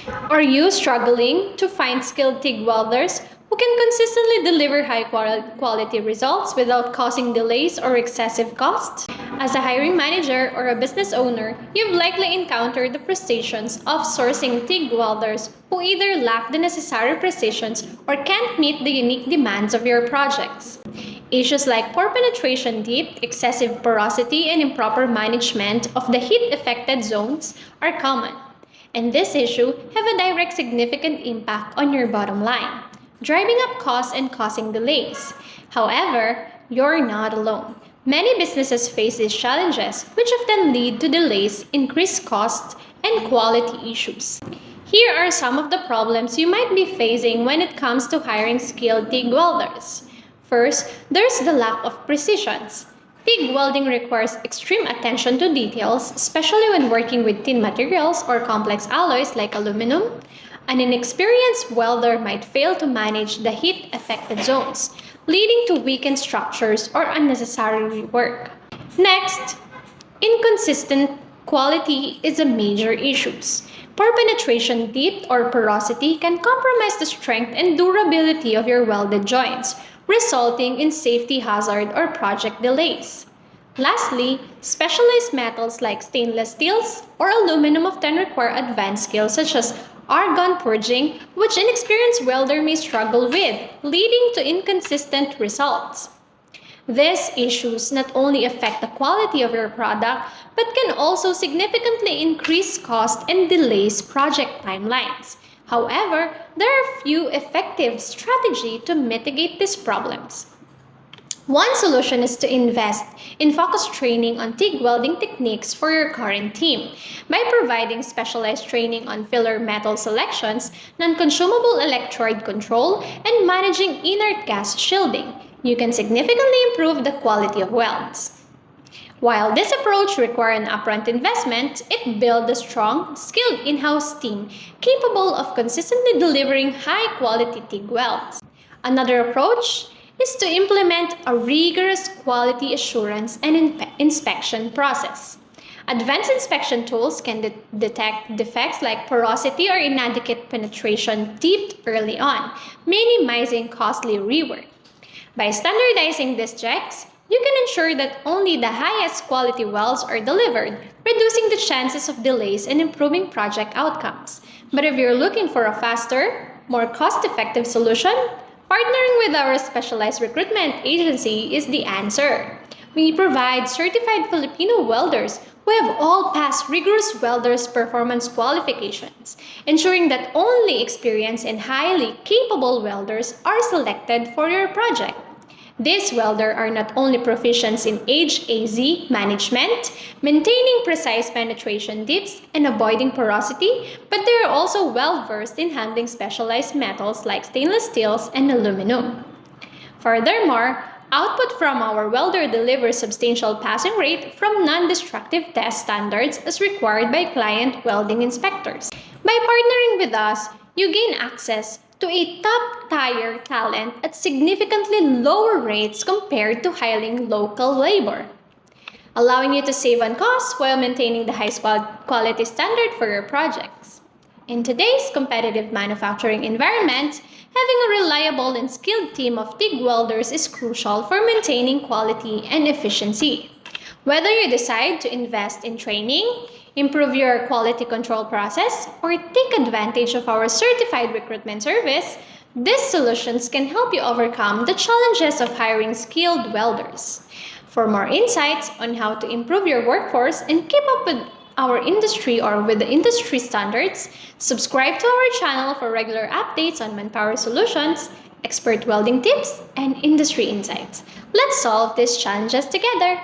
Are you struggling to find skilled TIG welders who can consistently deliver high quality results without causing delays or excessive costs? As a hiring manager or a business owner, you've likely encountered the frustrations of sourcing TIG welders who either lack the necessary precision or can't meet the unique demands of your projects. Issues like poor penetration depth, excessive porosity, and improper management of the heat-affected zones are common. And this issue have a direct significant impact on your bottom line, driving up costs and causing delays. However, you're not alone. Many businesses face these challenges, which often lead to delays, increased costs, and quality issues. Here are some of the problems you might be facing when it comes to hiring skilled TIG welders. First, there's the lack of precision. TIG welding requires extreme attention to details, especially when working with thin materials or complex alloys like aluminum. An inexperienced welder might fail to manage the heat-affected zones, leading to weakened structures or unnecessary rework. Next, inconsistent quality is a major issue. Poor penetration depth or porosity can compromise the strength and durability of your welded joints, resulting in safety hazard or project delays. Lastly, specialized metals like stainless steels or aluminum often require advanced skills such as argon purging, which inexperienced welder may struggle with, leading to inconsistent results. These issues not only affect the quality of your product, but can also significantly increase cost and delays project timelines. However, there are few effective strategies to mitigate these problems. One solution is to invest in focused training on TIG welding techniques for your current team. By providing specialized training on filler metal selections, non-consumable electrode control, and managing inert gas shielding, you can significantly improve the quality of welds. While this approach requires an upfront investment, it builds a strong, skilled in-house team capable of consistently delivering high-quality TIG welds. Another approach is to implement a rigorous quality assurance and inspection process. Advanced inspection tools can detect defects like porosity or inadequate penetration depth early on, minimizing costly rework. By standardizing these checks, you can ensure that only the highest quality welds are delivered, reducing the chances of delays and improving project outcomes. But if you're looking for a faster, more cost-effective solution, partnering with our specialized recruitment agency is the answer. We provide certified Filipino welders who have all passed rigorous welders' performance qualifications, ensuring that only experienced and highly capable welders are selected for your project. These welders are not only proficient in HAZ management, maintaining precise penetration depths, and avoiding porosity, but they are also well-versed in handling specialized metals like stainless steels and aluminum. Furthermore, output from our welder delivers substantial passing rate from non-destructive test standards as required by client welding inspectors. By partnering with us, you gain access to a top-tier talent at significantly lower rates compared to hiring local labor, allowing you to save on costs while maintaining the highest quality standard for your projects. In today's competitive manufacturing environment, having a reliable and skilled team of TIG welders is crucial for maintaining quality and efficiency. Whether you decide to invest in training, improve your quality control process, or take advantage of our certified recruitment service, these solutions can help you overcome the challenges of hiring skilled welders. For more insights on how to improve your workforce and keep up with our industry or with the industry standards, subscribe to our channel for regular updates on manpower solutions, expert welding tips, and industry insights. Let's solve these challenges together!